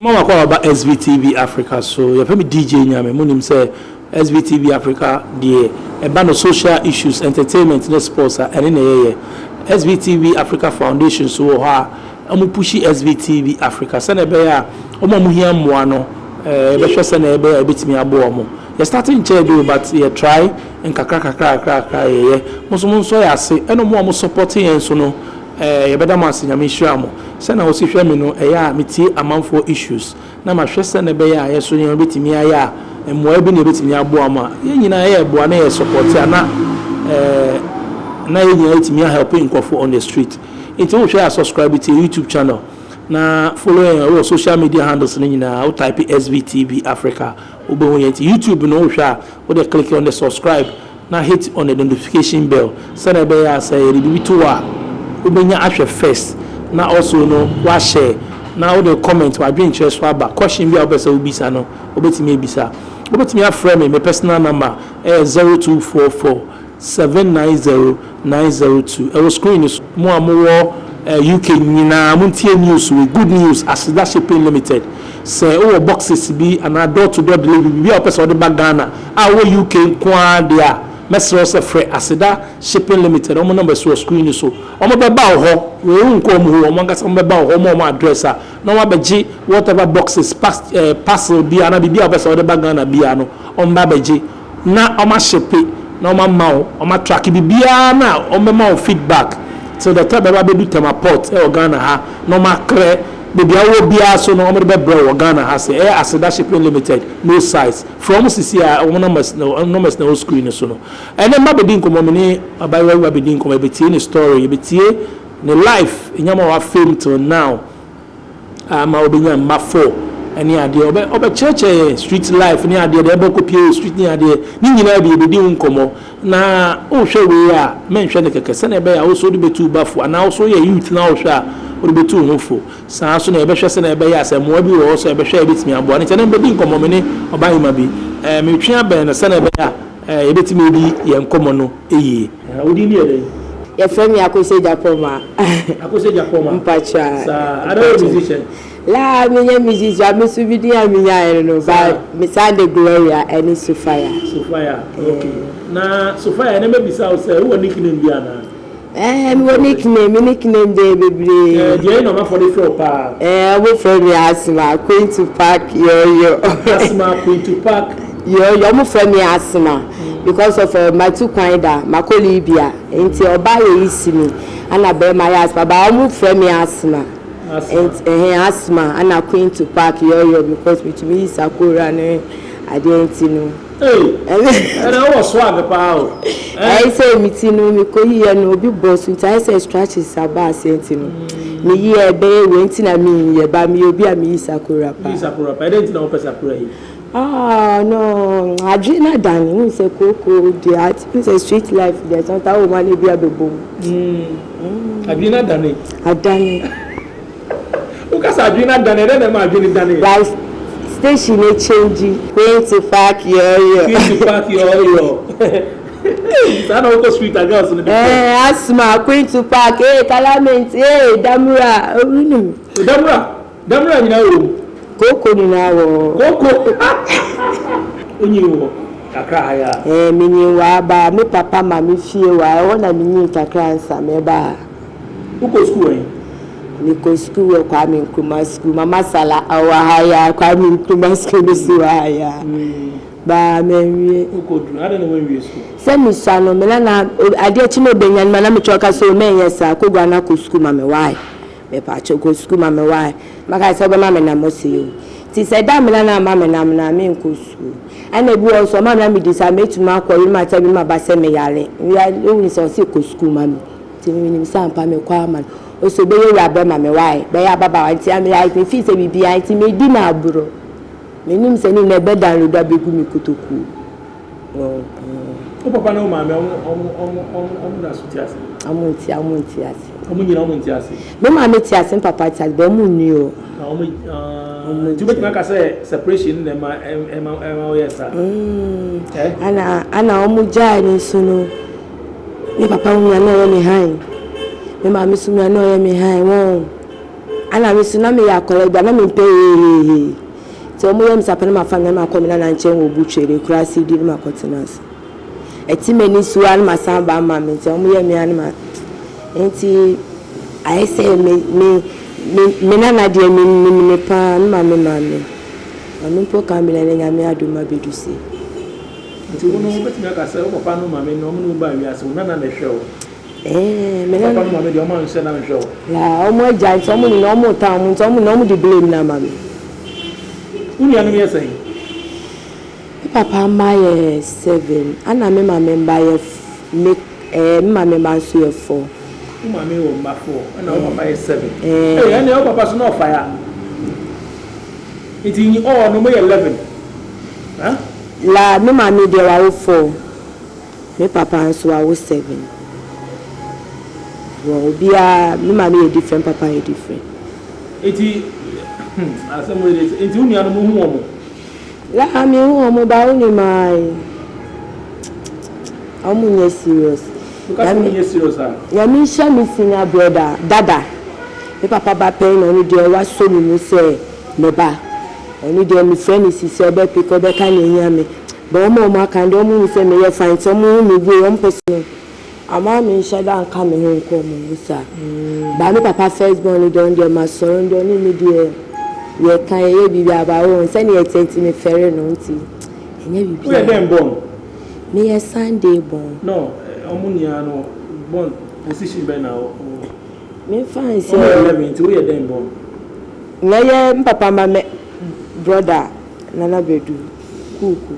Mama call about SVTV Africa, so you me DJ Nyame. Munim say SVTV Africa, the a band of social issues, entertainment, and sports, and in the SVTV Africa Foundation. So I'm pushing SVTV Africa. Send a bear, Muhiam Moano, Besha Send a bear, bit me a boamo. You're starting to do, but you try and crack. Most so I say, and no more supporting and so no. You better mass in a mission. Send us if you know a meet amount for issues. Now, my stress and a bear, yes, so you're bit me a and more being a bit in your boama. You know, Buana support, now you helping on the street. Until share subscribe to YouTube channel. Now, following our social media handles, now type SVTV Africa. YouTube, no share, or they click on the subscribe. Now hit on the notification bell. Send a bear, say, Ubenya Ashe first. Now also no what share. Now the comment my dream interest for back. Question be obese ubisa no. Obetimi ebisa. Obetimi aframe me personal number 0244 790 902. I was screen is more UK nyina muntie news with good news as that shipping limited. Say boxes be and door to door delivery be obese the back Ghana. UK kwa dia. Message of free asida shipping limited. Omo number so screen so. Omo be ba ho. We nkom ho. Omo ngasa omo be ba ho. Omo address a. No wa beji whatever boxes parcel bi ana bibia obese o de bag na bia no. Omo ba beji na omo ship na omo mawo. Omo track bibia na omo mawo feedback. So the time be do tema port e Ghana ha. No ma clear baby awo bia so no omo be bro Ghana ha say asida shipping limited no size from sisi a numbers na screen so no and then mabedi nkomo me abayi wa bedi nkomo betie ni story betie ni life nyama wa fame till now ma obenya mafo any ade obe church street life ni ade de ebekopie street ni ade ni nyina bi bedi nkomo na o hwe we a menhwe ne kekese na ebe ya wo so de betu bafo ana wo so ye youth na wo hwe a betu hofo saa so na ebe hwe se na ebe ya se mo bi wo so ebe hwe ebetimi abo na nche bedi nkomo me ni obayima bi me twa ben na se na ebe ya ebetimi bi ye nkomo no eyi odi ni ede ye frame Akose Japoma mpacha sa other musician la me musician me su bidi aminya no ba me Sunday Gloria any Sophia okay na Sophia na me bisa o se wo nickname bi ana me nickname dey bebre dey no ma for the floor pa we friend me Asma Queen to Park yo Asma Queen to Park yo mo friend me Asma because of my two kinda Makolibia enti oba ye isimi ana be my Asma ba mo friend me Asma Asma ana Queen to Park yo because with me Sakura ne adenti no and I was swag pa I say mitino mi ko here no bi boss nti I say stretches aba senti no me here be wenti na mi ye ba mi obi a mi Sakura pa identity na Sakura yi no Adrina Dani we say koko the art we say street life there sometimes woman be abebom Adrina Dani ukasa Adrina Dani then ma Adrina Dani station e change Queen to Park yo sana uko street girls on the Asma Queen to Park Calamity Damura ni na wo koko ni na wo onyi wo kakra haya mini wa ba me papa mama fie wa wona mini kakra ansa me ba uko school Niko school kwa Nkrumah school mama sala awa haya kwa Nkrumah school si wa haya ba me uko do I don't know when we school semi sano me na ade chimo benyan ma na me choka so me yesa ko gwa na ko school mama why me pa choko school mama why maka se be mama na mo se yo ti se da me na mama na me nko school ana bi o so mama na me disa me tuma ko ma ta bi ma ba se me yale we we so se ko school mama ti me ni sampa me kwa man oso be ye abe ma me why be ya baba anti am ya me fi se bibi anti me di na aburo me nim se ni na be dan rodo abegu mi kotoku o papa na o ma me o na so ti ase amunti ase omo nyina omo ti ase be ma me ti ase papa ti ase be mu ni o omo ti be ma ka say separation na ma o yesa ana omo jai ni sunu ni papa mu na no me han me ma me sunu na no me han won ana me so na me ya colleague na me pay so mo yam sapana ma fa na ma come na nche wo butchere kura si di ma continuous eti meni suwa na ma san ba ma me so mo yam ya na ma enti I say me na de me pa na ma me anu po ka me na nya me aduma bedusi nti wo no betimi aka say wo papa no ma me no mo no ba wi ase wo na me hwe wo me na papa no ma me de o ma nse na me hwe wo la o mo ja so mo ni no mo ta mo so mo no mo de blame na ma me uni anu ye say papa ma ye 7 ana me ma me ba ye make ma me ba so ye 4 uma me wo ma 4 ana wo papa ye 7 ana wo papa so no fire it in all no me 11 huh la me ma me de wa 4 me papa so wa 7 wo bia me ma me different papa is different eti asem we dey enti uni anu mo hu omo la me hu omo ba uni mai omo nye serious because me nye serious ah ya me sha me senior brother dada me papa ba pay no ni de wa so mi say me ba oni de mi friend is say be pick up ka nya me ba omo ma kan de omo say me ye fine so mo mi go on person ama me sha dan ka me ho ko mo sa ba me papa first born don de ma so don ni mi de ye kan ye bibi aba wo say ni etenti me fere no nti enya bibi we dem born me ye Sunday born no omo ni ano born position be na me fine say 11 nti we dem born me ye papa ma me brother nana bedu kuku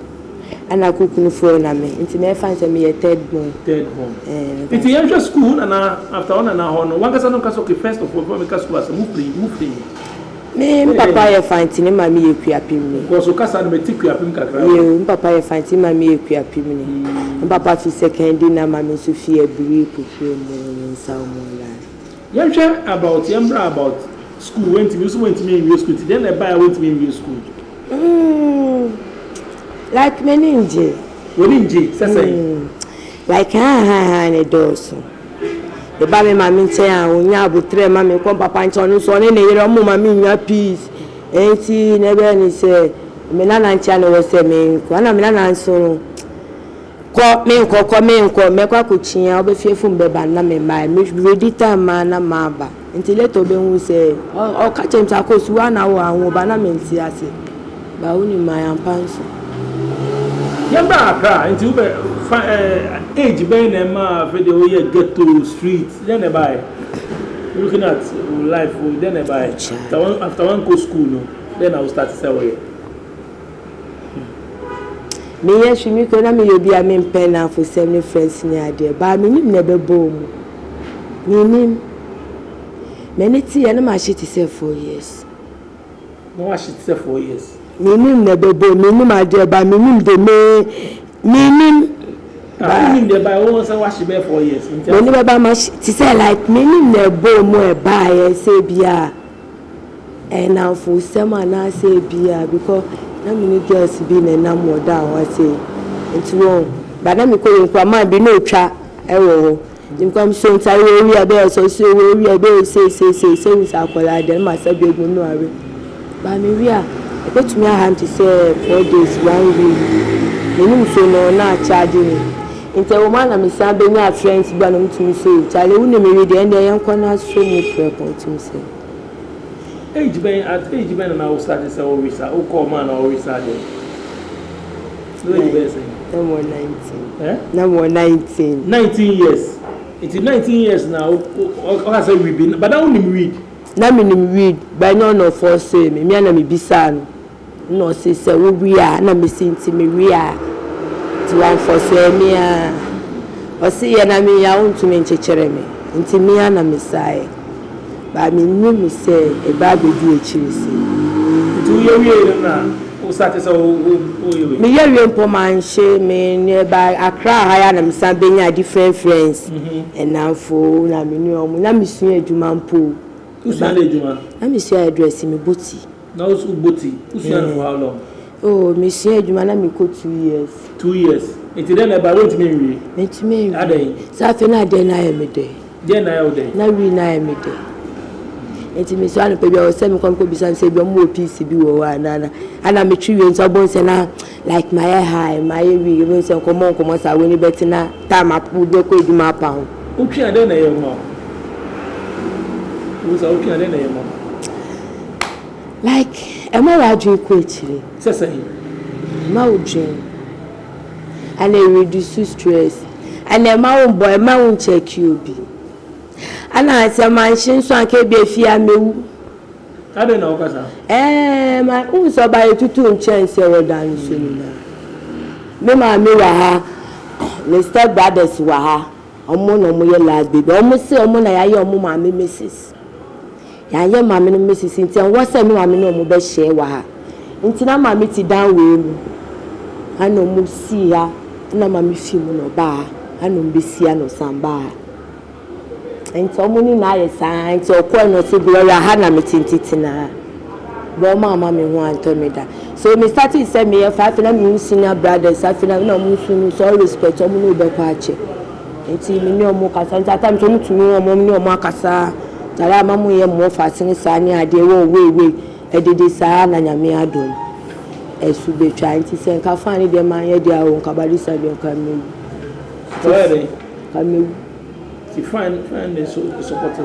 ana kuku no for na me nti me fine say me ye third born nti yam just school and after on na ho no one person no kaso ke first of all me ka school as move play me papa ye fine ti ne ma me ye kuapim ni because o kasa me ti kuapim kakra ye papa ye fine ti ma me ye kuapim ni papa fi second na ma me so fi abiri kuku mo nsa mo la yam share about school went to me in school then I went to me in school like many nje say like ne doso the ba me mama nche a onya abutre mama ko papa nche onu so ne yere mo mama nya peace enti ne be ni say me na nche na wo say me ko na me na nso ko me kwa kuchia obefiefu mbeba na me mai me ready time na ma ba nti leto be hu say o ka chemta ko suwa na wo anwo ba na me nti ase ba uni mai ampanso yamba akra nti ube age be na ma video ye ghetto street then buy looking at life then buy after one go school no then I will start to say me yes me ko na me yobi a me pen na for 7 friends ni ade ba me nim na be bom ni nim me ne ti ya na ma shit say 4 years no wa shit say 4 years me nim na be bom me nim ade ba me nim de me nim de ba o say wa shit be 4 years me nim ba ma ti say like me nim na bom e ba ye say bia and now for some na say bia because na many girls be na more down I say it's wrong but na me ko yin man be no twa e wo dim come so ntare we ebe so we ebe say we akola dem ma sabe egun no are ba me wi a betumi a hand to say 4 days 1 week me nim so no na charge me inte wo man na me sa be nya friends gba no mtumi so chale wo ne me wi de en yen kona so me prepare to say age ben na o start say o risa o call man o risa there no age ben say number 19 number 19 years it is 19 years now o say we be but now nim read na me nim read by no for say me na me bisa no say wo wi a na me sinti me wi a ti wan for say me a o say ya na me ya untumi nchechere me nti me na me sai ba me nim say e ba be du echirisi tu ye wi na o start say o ye me ye wi mpo manhye me ne ba akra ha ya na me san benya different friends and now for na me ni omo na me sun adwuma mpo usually adwuma na me sun address me boti na o su boti usually for how long oh me sun adwuma na me ko 2 years 2 years it then about what me wi me ti me adai sa fe na de na ya me de then na ya o de na wi na ya me de enti me so an pe bi o se me kon ko bisan se bi o mo peace bi wo ana me twi we nso bon se na like my high my we even se komo sa we ni betina time apu be ko eduma pa ho o twi ade na ye mo o sa o twi ade na ye mo like am I radin ko etire say ma o dream and reduce stress and ma won boy ma won check you bi ana se man shin so anke bi afia mewu ade na o kasa ma un so ba etutu nchance e wodan so ni na me ma me wa ha me step brothers wa ha omo no mo ye last baby omo se omo na ya ye omo ma me mrs ya ye ma me no mrs nti an wo se me ma me no mo be share wa ha nti na ma me ti down we mu ana mo si ya na ma me fi mu no ba ana mo be si ano samba nti omo ni na ye san nti okọ no se gloria ha na me tintitina bo mama me ho anto me da so me started say me five na me senior brothers afina na mo sunu so respect omo no be kwa ache nti me ni omo kasa nti atam to mutumi omo ni omo akasa tara mamu ye mo fa sin sa ni ade wo we edede sa na nyame adom esu be twa nti se nka fa ni de man ye dia wo nka bali sa de nka me where kame ti find the support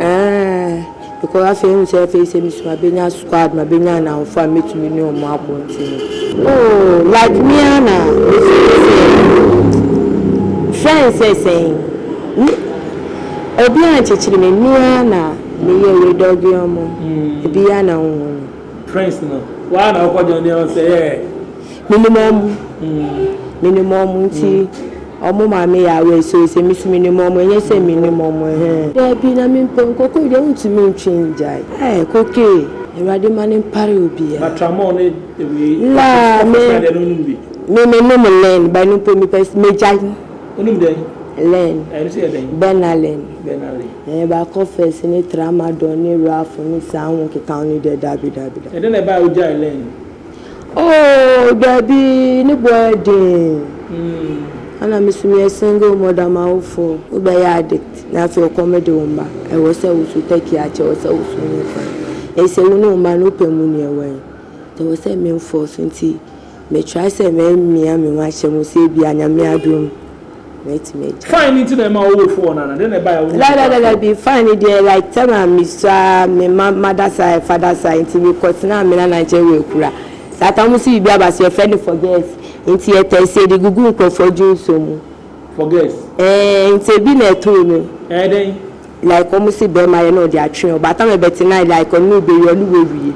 because I feel face me so abenya squad ma benya na for metumi ni omo akonti oh like me ana friends say obi an chechiri me ana me ye we dogi omo ebi ana ho friends no wa na okojo ni o say minimum nti omo ma me ya we so say minimum enye say minimum there be na me pen koko de ntumi ntwinjai koke erade mane pare obi ya matramo ne la me len by no me pes me jai onum de len I say den benalen ba confess ni tramadol ni raf ni sanwo ke kan ni de dabi e den e ba o jai len oh dabi ni boarding ana misumi single mother ma ofo ugba ya addict na fe comedy umba e wo se usu take ache wo se usu ni fa e se wonu umba no pemu ni ewe te wo se me force nti me try se me mia me wa che mo se bi anya me adum me fine into the ma wo fo na then e ba la be fine there like tell me Mr. me mother side father side nti me kotina me na Nigeria kura satamu si bi abase e friend forget nti e say the gugu nkofo junso mu forget nti bi na to me then like almost be my no dey atwe but am be tonight like onu be you oluwe wie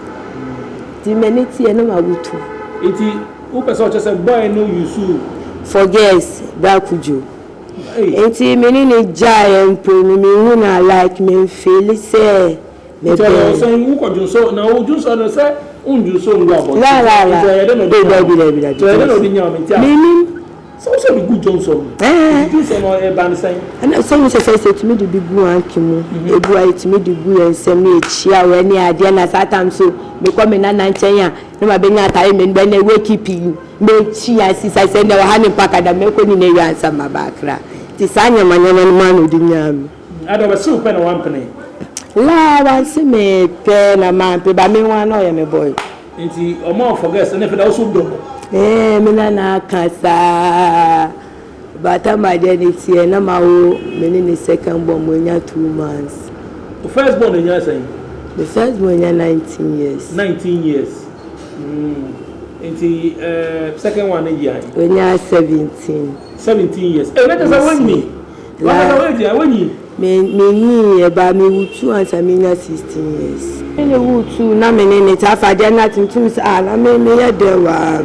the meniti e no ma wutu nti who person just say boy no you forget bakujo nti me ni jai empo me hu na like me feel say me be so who ko junso na who junso no say unju so ngwa bo la so be good Johnson you say no e ban say and so you say to me the big one kimu ebu ai to me the good and say me chia we ni ade na satam so me come na nchen ya na ma benya tare me be na we keep you me chia si say say na wa hani pakada me ko ni na wi ansa mabakra ti sanya manyana no man odi nyam ado be so pe na one penny la wa se me pe na man pe ba me wan no ye me boy nti omo forget na fe da so do me na kasa bata maternity na ma wo me ni second born mo nya 2 months the first born nya say the first born nya 19 years nti second one nya nya 17 years na just when me when you me ba me wutu ansa me nya 16 years me wutu na me ni ta fa dia na tintum sa na me ya de wa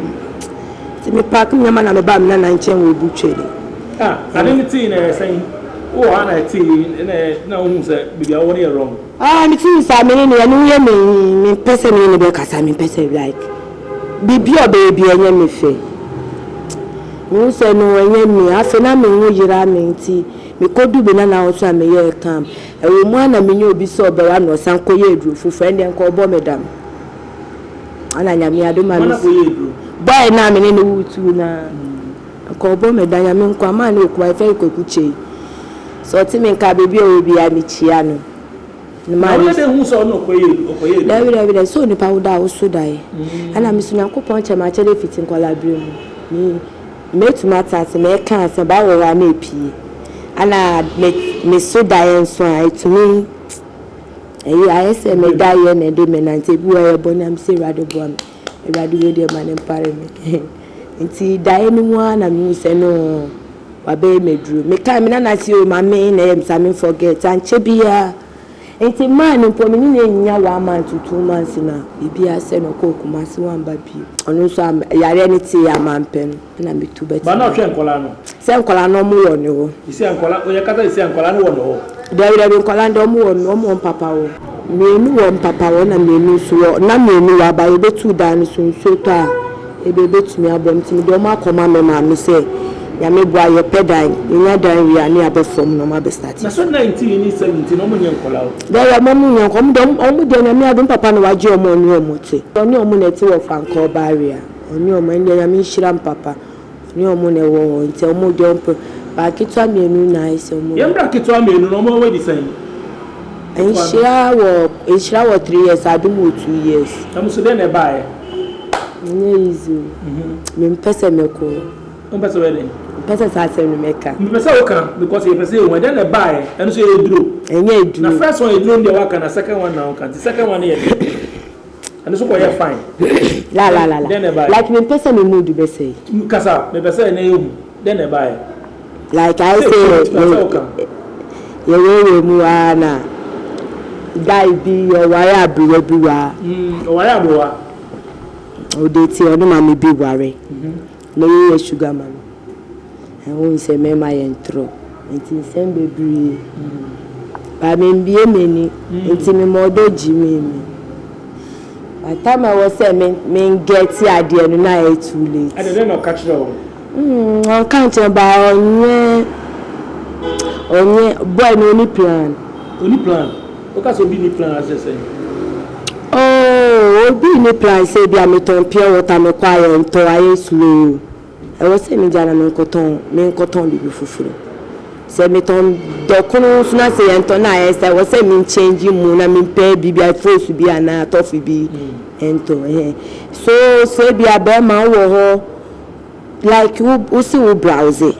ti me park me ma na me ba me na nchen wo butwere identity na say oh ana ti na hu say bibia won here wrong me ti sa me ni anu ye me person ni be kasa me person like bibia baby enye me fe me say no enye me afi na me hu yira me nti me kodu be na o so me ye kam e wo mu ana me nya obi so be wa no san ko ye edru fu friend en ko obo medam ana nya me adoma me boy na me ni wutu na ko obo medam nya me nko ama na okwa fe ko kuche so ti me nka baby o bi a me chia no na dey hu so no okoye David so ni pa woda wo so dai ana mi so Nyankopon chema chele fitin kola brem ni metuma tase me kan se ba wo wa na epie ana me so dai nso ai tumi ayese me dai na de me nante bi wo eboni am se rado bo am rado we de man empare me nti dai ni mu ana mi se no wa be medru me kan me na si o ma me na em sa me forget anche bia enti man mpo me ni nya 1 month to 2 months na bibia se no ko kuma se wan ba bi onu so yare ni ti ya man pen na me tu beti ba na hwe nkola no se nkola no mu wo ni wo isi nkola o ye kata isi nkola no wo no David nkola ndo mu wo no mo papa wo me nu wo papa wo na me nu so wo na me nu wa ba ye betu dan so so to a e be betumi abom ti me do ma akoma me ma me se ya me bua ye pedan nya dan wi ani abefom no ma be start na so 19 ni 17 no mo nye nkola o da ya mo mu nya kom dom omu de na me adom papa no waje omo ni omo te oni omo na ti wo franco barrier oni omo ndi ya me shiram papa oni omo na wo nti omo de ompo ba kitwa me enu na ise omo ye mbra kitwa me enu no mo we di san enshira wo 3 years adum 2 years am so de na ba ye ni easy me mpese meko mpese we de pesa sa se no meka mpese wo kan because you pese we de na ba ye eno so ye duro enye edu na first one ye duro ndi wa kan na second one na kan the second one ye eno so ko ye fine la like me pesa me mood be say kasa me pese na ye de na ba ye like I say ye mu ana guy bi your wire abuwe bi wa wire abuwa o de ti onu ma me bi ware no ye sugar man e won se me ma yentro nti sem bebri ba me mbie meni nti me modo jimi mi atama wo se me get ade no na e too late ade no catch no on can't ba onye boy no ni plan o ka so bi ni plan as say obi ni plan say bi ameton pure water me kwa ye nto aye slow e wo se mi jana me nkoton bi fufuru se me ton dokunu suna se ye nto na aye se wo se mi change mu na mi pe bi force bi ana tofi bi ento so se bi abe ma wo ho like who see who browse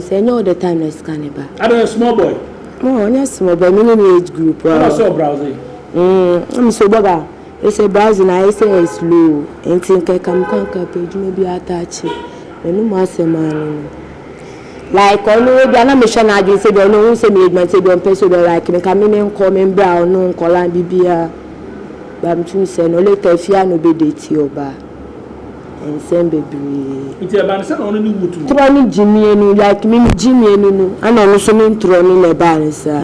say no all the time na scan ba I don't small boy no small boy minimum age group I saw browse I'm so baga it's a browse na I say slow enti nke kam kan ka page me bi attach enu ma se man like onu we bi na me sha na age say be onu say me age say be on person be like me kam me nko me bra onu nkola bibia ba mtu say no later fia no be date oba ensem bebri iti aba nse na onu ni wutu tro ni jimi enu like me jimi enu no ana no so me tro ni le ba nsa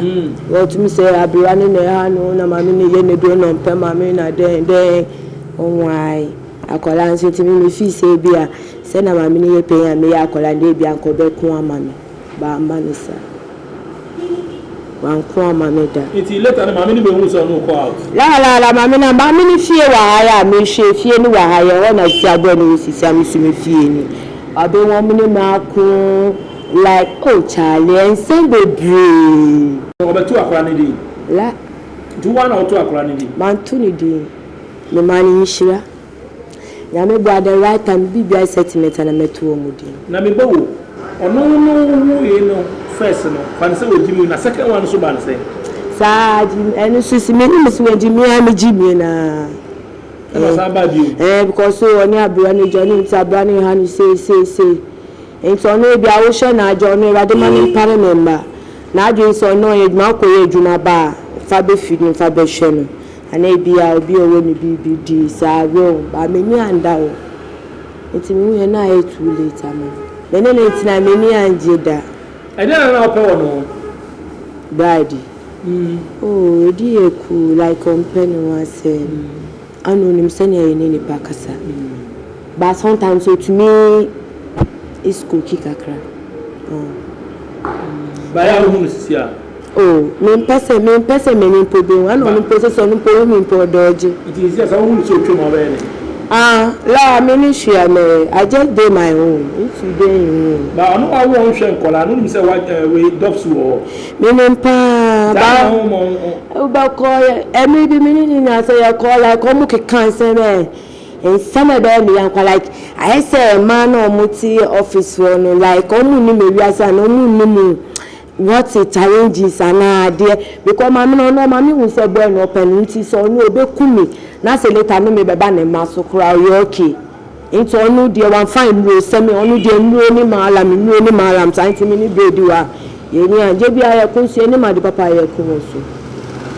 what me say abira ni na ha no na ma ni ye ne do no mpe ma me na den onwai akola nse ti me fi say bia se na ma ni ye pe ya me ya akola de bia nko be ku ama me ba amba ni sa wan ku ama me da iti later na ma ni be hu so no call out la ma ni fie wa haya me hwe fie ni wa haya wona si abo ni sisi am su me fie ni abe won me ni ma ku like oh Charlie and say bebre o be tu akora ni di la du wana o tu akora ni di man tu ni di me mani nshira ya me gba the right time bibia settlement na metu o mudi na me bawo ono no ye no first no fan say o jimi na second one so ban say saji enu sisi me ni so jimi am jimi na because so oni abura ni joni nti abura ni ha ni say enti ono e bia wo hwe na ajo no rade mani pare member na ajo so no ye djuma ko ye djuma ba fa be fini fa be hwe no ana e bia obi owo ni BBD sa ro ba me ni anda o enti mi ye na e too late am me ne enti na me ni anje da e dey na ope wono bride oh di e ku like company was anonym send ye ni pakasa but sometimes so to me is cookie kakra ba ya hu sia oh me pese me ni pobe wan no pese so no pobe me po doje it is just hu so twa mo ba La ministry I just do my own. If you do your own. But I know I won't share color. I know say what we doves or. Meaning pa. Ba call. Maybe meaning I say I call like come to cancel me. And some of them like I say man or multi office one like omu ni me wiasa no mu ni what the challenges are there because mama no mama who say boy no open so no obekumi na say later no me beba na maso kura you okay into onu there one fine no say me onu there no ni malam santi me ni bredi wa ye ni anje bia ya kunsu ni ma de papa ya kunso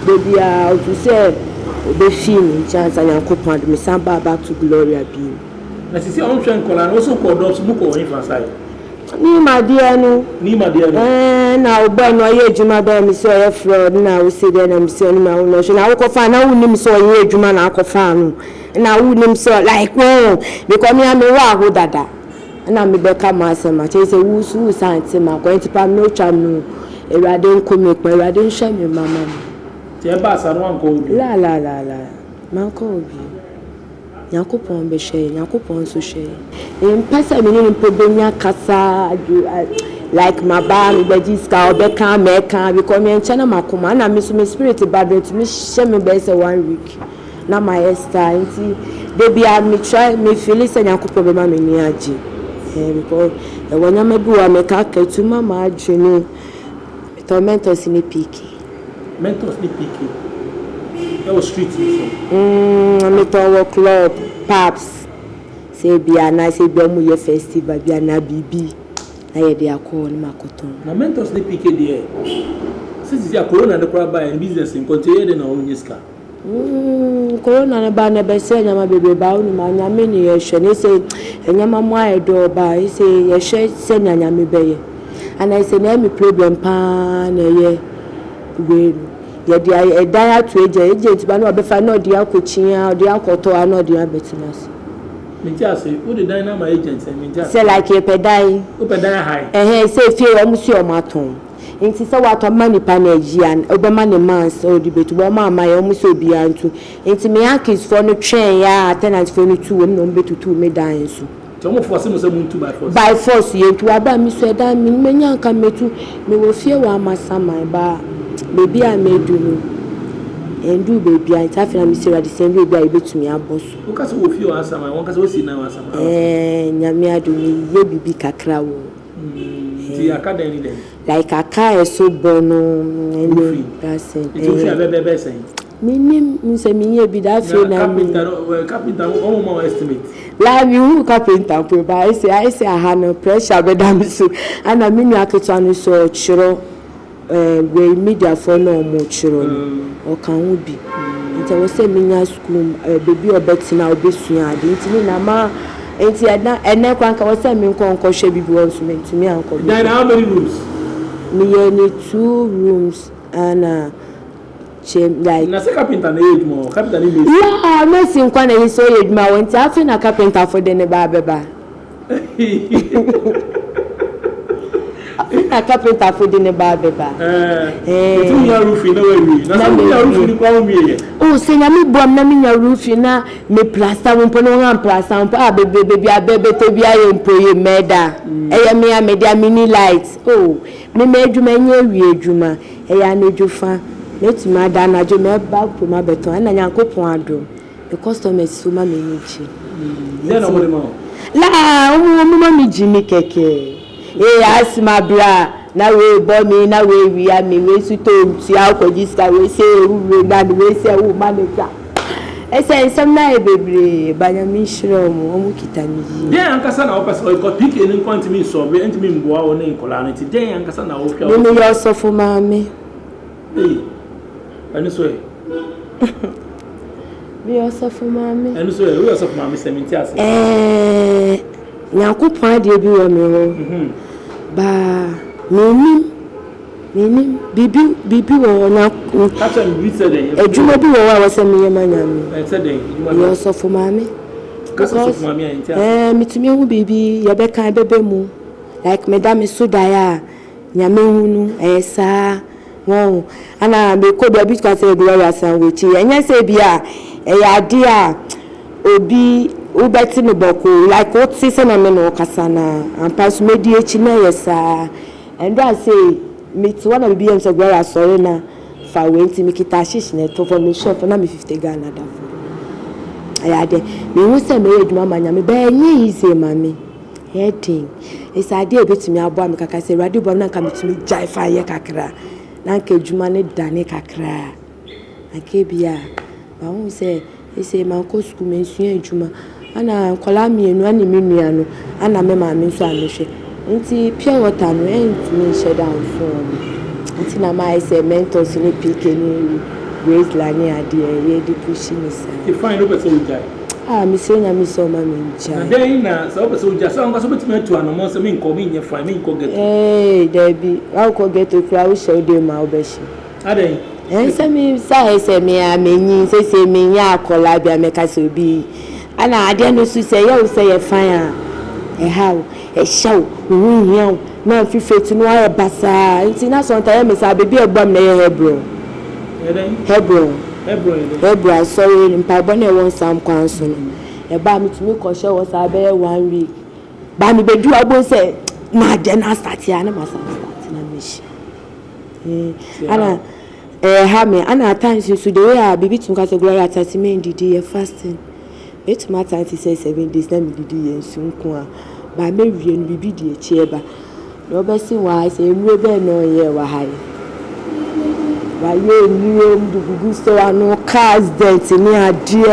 baby a to say obe film chance and yakopon me samba back to glory abi na sisi on twen kola no so ko dots mu ko won fansai ni ma dia no na obo no ye ejuma ba mi so ye fraud na we say dem mi so ni ma no so na we ko fa na we ni mi so ye ejuma na akofa no na we ni mi so like oh because me am wa ho dada na me be ka ma asema che say wu su santi ma ko entipa no twa no ewade nkomi pa ewade nhwe me mama tie ba sa no anko obi la man ko obi yakopon be hwe yakopon so hwe em pesa me ni problem kasa like my bam be jiska obeka meka because me enchana makoma na me so me spirit bad to me hwe me be say 1 week na my Esther nti dey be me try me feel say yakopon be ma me ni agi because e wonya me bi wa me ka ketuma ma adwene tormentors ni piki mentors ni piki that was street so me to club pubs say bia na say bia mu ye festival bia na bibi na ye dey akọ ni makoton na mentors ni piki there since ya corona the crowd buy business in continue dey na onyiska corona na ba na be say nyama bebe ba oni ma nyama ni ye hwe ni say nyama mu ayedo ba he say ye hwe say nyama be ye and I say na me problem pa na ye we ye dia e dan atu agent ba na obefa na odi akochia odi akoto na odi abetinas me just say who the dynamic agent me just say like e pedai high say fie o mu si o maton nti say wato mani pa na agian obema ne mans o di betu bo ma amaye o mu so bia ntu nti me akis for no train ya tenant for no tu o no betutu me dan so tomo force mo say muntu by force ye tu aba mi so dan mi menya nka metu me wo fie wa amasama ba baby I made you and do baby I tell you me say the same baby I betumi aboso o ka se wo fie wa asama won ka se wo si na wa asama nyame adu mi ye bibi kakra wo ti akada ni dem like aka eso bono eno that's it ti o fie bebe say minim nse mi ye bi da fie na carpenter o mo estimate la mi hu carpenter po ba I say I had no pressure be da mi so ana mi nu aketu anu so chiro we media for no mo chiro o kan wo bi nti wo say minya school baby obetina obesua ade nti na ma nti ene kwan ka wo say mi nko hwe bibi won so mi anko bi how many rooms me need 2 rooms and like na say carpenter na age mo carpenter ni base yeah me sin kwa na hiso age ma won ti afi na carpenter for the ne ba beba a carpenter for the ba beba tu ya roof na we na so ya roof ni kwa mi oh se nya mi bom na mi nya roof na me plaster won pono wan plaster won pa bebe abebe to bia ye mpoye meda eye me ya media mini light oh me adwuma nya wi adwuma eye na adwufa let me da na jo me ba pro ma beton na nyankopon ado the customers so ma me nchi then no mo la mo ma mi jimi keke asma bra na we bo mi na we wi ami we su to ti akojiska we say we na we say wo manager ese nsem na e bebre banya mi shiro mo kitami den ankasa na opese ko pick any point mi so be enti mi mboa wo na inkola no ti den ankasa na wo hwa me yo so fo ma me ani so e me yo so fo ma me ani so e we yo so fo ma me sementi ase nyankopon de bi wo me ho ba menim bibi wo na kacha mi bi se den ejuma bi wo wa se me yema nyame se den yo so fo ma me kasa so fo ma me antia mitumi hu bibi ye be kan bebe mu like madam soda ya nyame hunu esa won ana me ko do bi ka se do ya san we chi enya se bia e ya dia obi ubeti no boko like what say na me no kasa na ampa so medi echi na yesa and I say me to one of BM so gwara sorry na fa wenti me kita shish na to for me shop na me 50 Ghana da for ayade me hu say me eduma manya me ba enyi ise mami heading is idea betimi abo me kaka say radio bom na nka metumi jai fa ye kakra na nka eduma ne dane kakra akebia ba hu say ese man ko school me sua eduma ana kola mienu ani menua no ana me ma me so anhwe nti pure water no entumi share down for nti na my say mentors ni PK ni grace lani ade ye di pushing is you find over so jai me say na me so ma me jai na dey na so over so jai so nga so betimi to anomo so me nko me nye fine me nko get there be how ko get to cry we show dem ma obeshi adey say me say me amenyi say me nya akola bia me ka say obi ana ade no so say you say you fine how show we na fifetu no aye basa nti na so ntaye me say baby egbam na ye Hebron sorry mpa bone won sam kwanso no e ba me tumi ko she wo say be 1 week ba me bedu abo say na de na start ya na ma start na me shi ana ha me ana times so the way a bibi tun ka so glory at me ndidi fasting it matter it say 7 days na me didi yensu nko a ba me wie no bibi di echi eba no be si wa say enwe be no ye wa hai wa ye ni do gugu so anu cars dent ni adie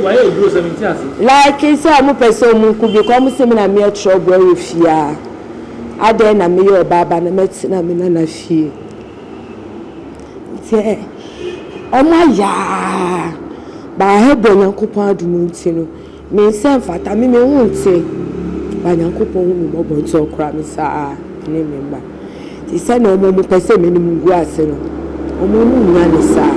wa ye do 70 as like say mo person mu ku bi ko mo se me na me trouble we fia ade na me yo baba na meti na me na fie te ọmọ ya ba hebo Nyankopon adum nti no me se mfata me hu nti ba Nyankopon hu mo bo nti okra me saa ne me mba ti se na omo mo pese me ni mungu ase no omo mu nya ne saa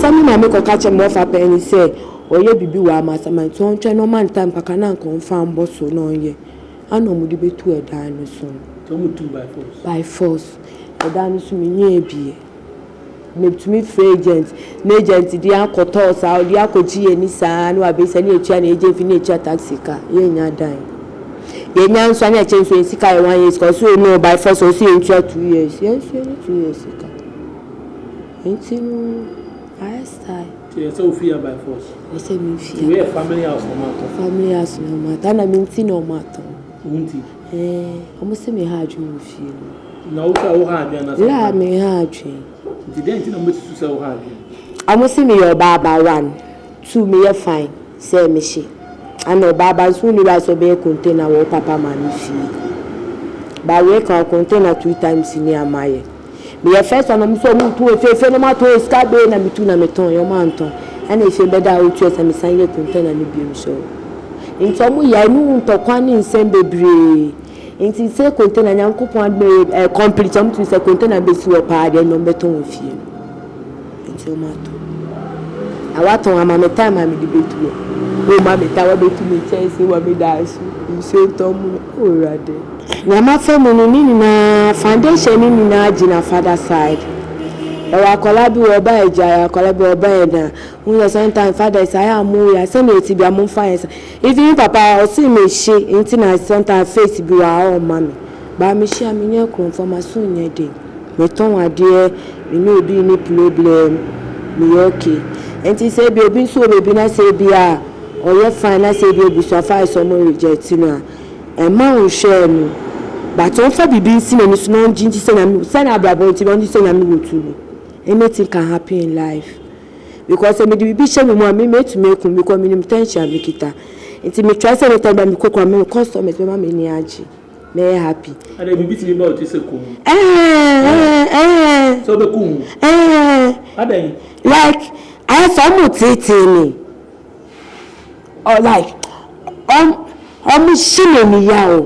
sami na me ko ka che mo fa pe ni se oye bibi wa ma sama nti on twa no man time paka na nko fa mbo so no onye ana omo di betu edan no so to mo tu by force edan no so me nya ebie me to me free agent na agent dia akoto sa dia akoji eni sa no abesa na etua na agent fi na etua taxi car ye nya dan ye nya nso na eche nso ensika 1 years cause so no by force so etua 2 years yes 2 years ka entinu I style so fear by force we say me fear we family house no matter na me nti no matter unti omo se me ha adwun fie na wo ka wo ha adwun na la me ha adwun didn't know what to say how I must see me your baba 1 2 me you fine say me she and no baba soon you guys be container wo papa man fee ba we can container 2 times in near my me your first one so me to fe no ma to ska be na me tu na me ton your man ton and if you better out to say me sign your container ni bi so into mo ya nu to kwan ni nsem bebre nti se container Nyankopon adme complete am to say container be si wo pa de no beton fie nti o mato awaton ama me time am di betu o ma me ta wa betu me chese wa me dasu nso to mu o rade na ma family ni na foundation ni na agina father side wa kola bi wo ba eja kola bi wo ba na un sometimes father say amu ya say me ti bi amu fa yes even papa o si me she nti na sometimes face bi wa o mami ba me she am nya confirmation nya de me ton ade me no obi ni problem me okay nti say bi obi so obi na say bi a o ye fine na say bi obi so fa so mo reject no e ma o share no but on fa bibi nsi na ni so no nji say na me say na abrabo nti bon say na me wotu anything can happen in life because me the bibi share me me to make because me tension me kita nti me try say me time me kokwa me customers me ma me ni agi me happy and bibi ti me about say ko so be ku adan like I saw me or like shine me ya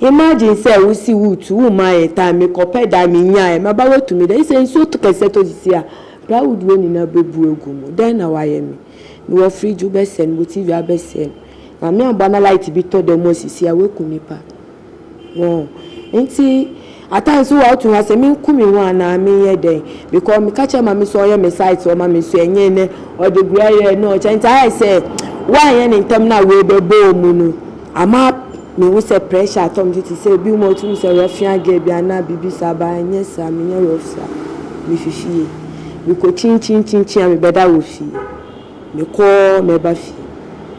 imagine say we see who my time me compare that me nya e ma ba wetu me dey say so to kese to this year proud we ni na bebu egumo then na wa ye me we fridge be send we TV be send na me abana light bi to dem osisi a we ku nipa won nti atan so wa to ha say me ku me ho na me ye den because me catch ma me so ye me site o ma me so enye ne o de gura ye no change I say why any time now we be boom ama me we say pressure atom to say bi mo tun say rafia ge bi ana bibi saba anya sa me nya rofsa me fifie we ko chin me beda wo fi me ko me ba fi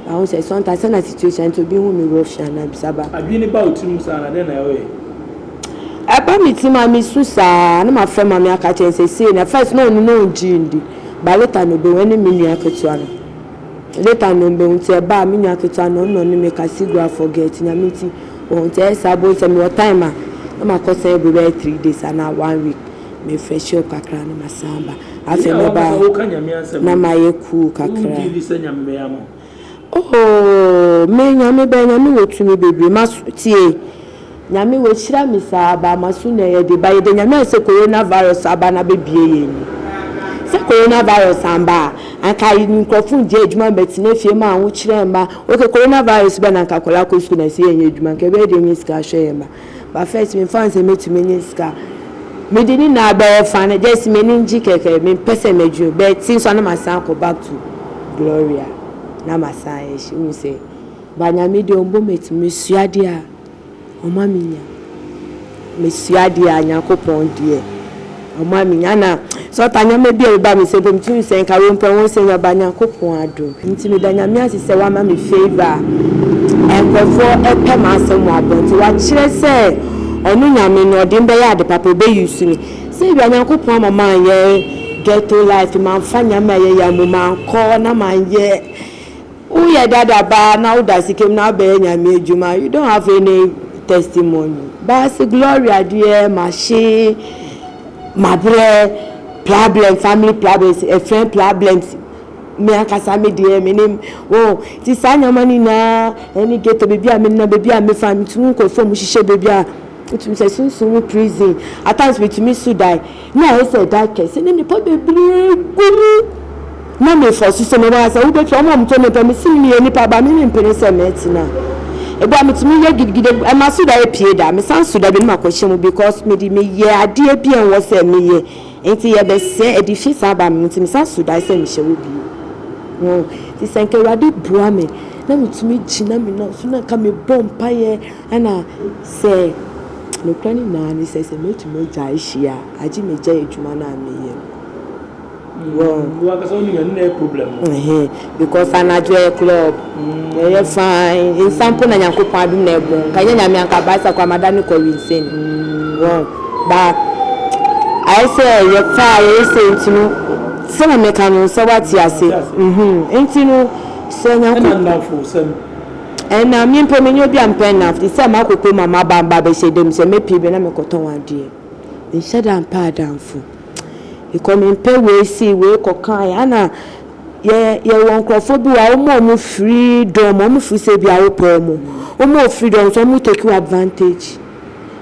I won say sometimes na situation to bi hu me rofia na bi saba abi ni ba otim sa na den na yo aba mi ti ma mi susa na ma fe ma mi aka chen say na first no jindi ba later no be when me nua ketua no later no be unti ba me nua ketua no ni me ka sigwa forget nya me ti unti sabo say me time na ma ko say be 3 days and 1 week me fresh up kakra na masamba afi me ba na ma yeku kakra oh me nya me ba nya me wotumi bebre matie nyame we chira mi sa ba masu na ye de ba ye de nyame se coronavirus aba na be bie ye ni se coronavirus amba anka yi nkrofun je adwuma betina fie ma anwo chira mba okay coronavirus be na anka kola ko school na se ye adwuma nke be de nyi ska hwe mba ba first me fan se metumi nyi ska me de ni na ba fa na just me ni nji keke me pese meju be tin so na masan ko back to Gloria na masan ye shi mi se ba nyame de ombo metumi suade a Oma minya mesiade anyakopon die oma minya na so tanya me bia ba mi se bem tu se nka wo mpon se nya ba nyakopon ado nti me danya mi asese wa ma me favor enkofo epe ma asem wa bonti wa kire se onu nyame no de mbe ya de papa be use me se bia nyakopon mama ye ghetto life man fanya ma ye ya mo man ko na man ye uye dada ba na udasikem na be nyame adwuma you don't have any testimony but Gloria dear machi my problem family problems a friend problems me akasa me dear me name oh ti sanya mani na any get baby am na baby am fam tun ko fo mu hihye baby a utum say sunsun prison at times me to me so die na I say that case ni ni pa baby guru na me for so me ba say we be try mo to me pe me si ni ni pa ba me mpene say me tina ebo amitumi ye gidigide e ma so da e pie da me san so da bi ma kwahye mu because me di me ye ade e bi en wo se me ye enti ye be se e di fi sa ba me ntimi san so da se me hye wo bi no ti sanke wade bua me na mitumi gina me na so na ka me bompa ye ana se no plani na ni se me tumi ja hia agi me ja edwuma na me ye wow because only no problem because anadwe club yeah fine in sample na nyankopon adum na ebon kanya nyame anka baisa kwa madani ko winsen wow ba I say ye fa ye say ntinu se na meka no so wati ase ntinu se nyankopon na mi mpo menyo bi ampen na fi se makoko mama bamba be shedem se mepi be na mekoton ade e sheda ampa adamfo ikomi mpe we si we kokan ana ye won krofo bi wa omo freedom omo fu se bi a opo omo freedom so mo take advantage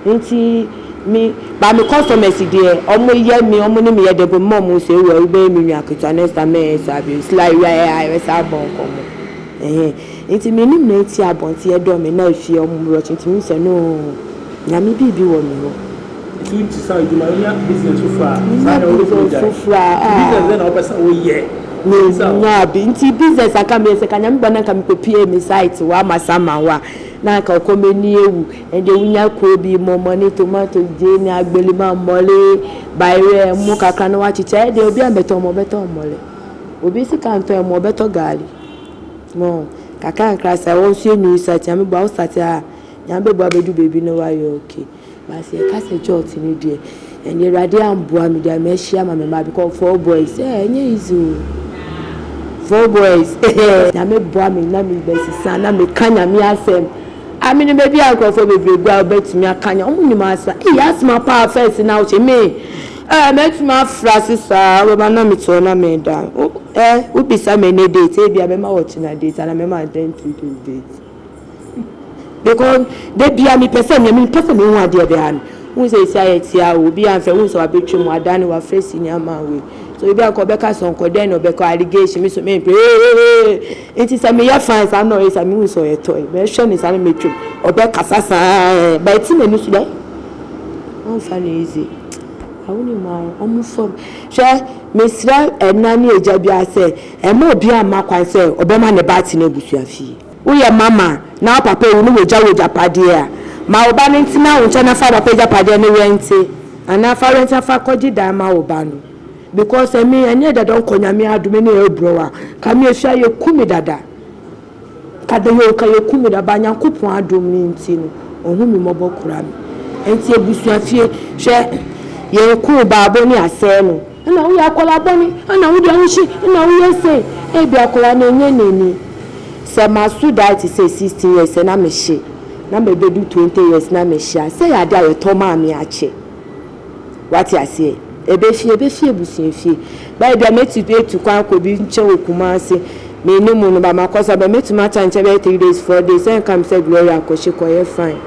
nti mi ba mi customers there omo ye mi omo ni mi ye de bo mo se we be mi nwa akita next time sabi slide we sa bon komo nti mi nim na ti abonti e do me na afie omo ro nti mi se no na mi bibi wo mi ho to say you my business so far business then opesa wo ye nya bi nti business aka me se kanya me bana ka me pie me site wa masama wa na ka komeni ewu ende wunya ko bi momo ni tomato je ni agbeli ma mole bayre mu kaka na wa chiche de obi ambeto mo beto mole obi si kan to mo beto gali mo kaka nkra sa won su enu site am gba o site a nya be gba bedu baby no wa yo okay basi e ka se jot ni de eni rade amboa me de me hia ma me ma because 4 boys enye easy 4 boys na me boa me na me besi sana me kanya me asem amini me bi akrofo bebre gua betimi akanya omu ni ma asa asma pa first na uche me make ma frasisa we ma na me to na me da we be sa me ne date e bia be ma watch na date na me ma identity date because they be me person me hu ade be han who say say tia obi anfe who so abetwe mu adane wa face ni ama we so obi akobeka sonko den obeka allegation me so me it is me ya fans am no is am who so toy me hwe ni sa me twem obeka sasa but me ni so dey on fan easy awuni ma omu fom hwe mesra enani eja bia se ema obi ama kwan se obema ne bati na ebusuafi wo ye mama na papa wo no woja pade a ma oba ne ntina wo ncha na fa papa eja pade ne wente ana fa renta fa koji da ma oba no because me anye da don konyame adume ne ebrowa ka me ehia ye kumi dada kada yo ka ye kumi da ba nyankopon adom ne ntino ohumi mobokura me enti ebusuafie hwe ye ku baabo ni ase no na wo yakola boni na wo de anchi na wo yese e bi akola na enye neni se masu that is 16 years na me hye na me bedu 20 years na me hye se ya da ye to ma me ache what you say ebe fie busuafie ba bia metu be tu kwa ko bi nche okuma ase me ni mu no ba makosa ba metu mata nche be 3 days 4 days and come say gloria ko she ko ye fine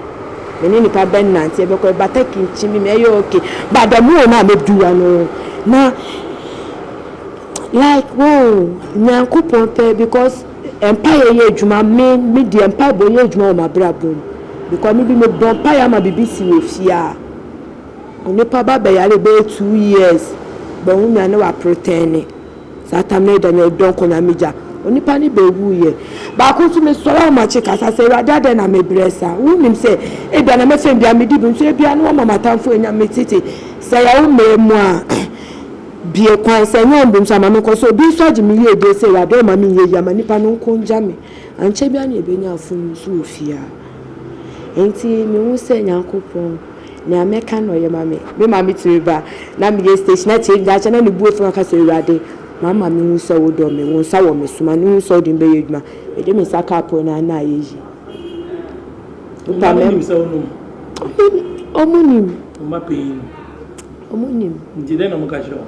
eni ni pa ben nanti ebe ko bata kinchi mi me yo okay but the more na me do no na like wow nyankopon pe because empire ye adwuma me the empire boy ye adwuma o mabrabo because me bi me bon empire ma BBC we fia oni pa ba be yare be 2 years ba hu na wa protein sata me da me don ko na meja oni pa ni be wu ye ba ko tu me so la ma che kasa se wa dada na me bresa wu nim se e bia na me fem bia me di bu so e bia no mama tamfo enya me tete se ya wu me mu a bie kwan se nya mbum so ma me ko so bi so ji me ye de se wa do ma me ye ya ma nipa no ko nja me anche bia na e be nya afun so ofia enti me hu se nyankopon na America no ye ma me ma me tiriba na me ye station na che nja na ne bu efun ka se urade mama mi hu so wodo me won sa wo me suma ni hu so di mbe yeduma e de me saka po na na yeji upa me mi so no omunim ma pe omunim ndide na mukacho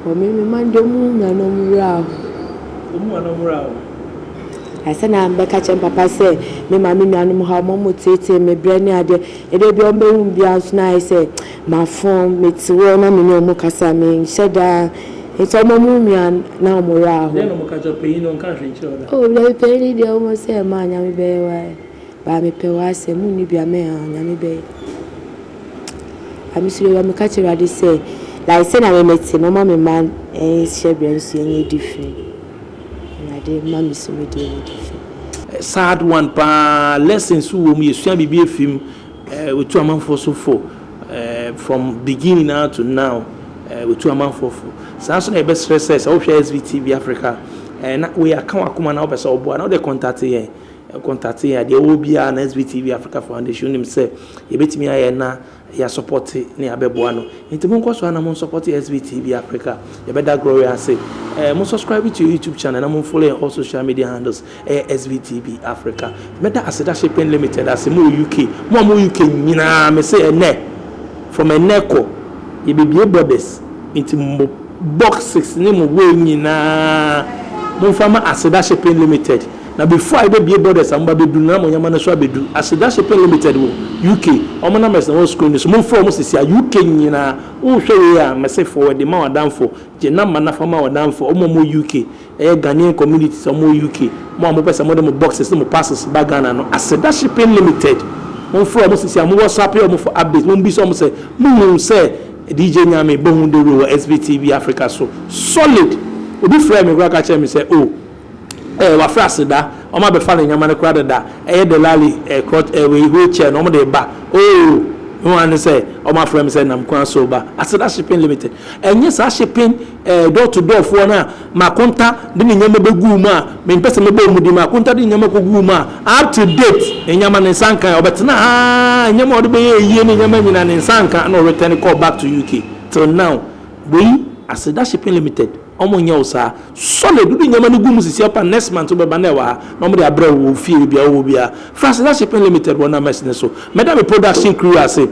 o me mande mu na no mura asa na mbeka che papa se me mama mi anu ha mo tete me brane ade e de bi o be hu bia so na say ma fon me tiwo na me no mu kasa me sheda it's almost me na mura then no kacho pe no kan hwe nchiro da oh le pe ni de o mo se ma nya me be wa ba me pe wa se mu ni bia me nya me be amisire wa me ka chira de say like say na me meti no ma me man share brand so any different na de ma me so me de different sad one pa lessons wo mu yesua bibie fim otu amanfo so for from beginning now to now otu amanfo for so na be stress o hwe SVTV Africa na we aka wakoma na obesa obo na de contact here de obia na SVTV Africa Foundation nim say ye betimi aye na ya support ne abeboa no enti mon kwaso na mon support SVTV Africa ye beda glory say mon subscribe to your YouTube channel na mon follow all social media handles SVTV Africa meta aseda shipping limited as mo UK mo UK nyina me say ene from eneko ye bibie brothers enti box 6 ni mo we nyina mo fama aseda shipping limited na before I be brothers amba be du na mo nyama na so abedu aseda shipping limited wo UK omo na mess na screen so mo for mo sisi UK nyina wo hwe ya message forward ma wadamfo je na ma na fama wadamfo omo UK Ghanaian community so mo UK mo pesa mo dem boxes mo passes ba Ghana no aseda shipping limited mo for mo sisi mo WhatsApp yo mo for update mo bi so mo say mo say DJ Nyame Bohunde Ro SVTV Africa so solid obi frame me gwa ka che me say oh wa frase da o ma be fa nyama ne kra da de lali we wheelchair no mo de ba oh no one say o ma frame say nam kwan so ba aseda shipping limited enye sa shipping door to door for na makonta de nyama be gu mu a me pese me be mu di makonta de nyama ko gu mu a up to date nyama ne sankan obetena nyama o de be ye ne nyama nyina ne sankan no return call back to UK till now we aseda shipping limited omonye osa solid du nyama ne gu mu sisi apa next month be ba na wa no mo de abra wo fie bia wo bia Francis shipping limited wona message so madam production crew ase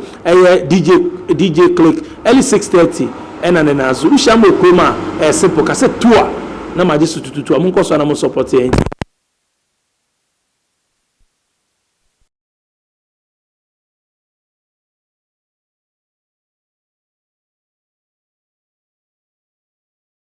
DJ click early 6:30 ena ne nazo ushamo kroma simple kase tour na maji sututu amunko so na mo support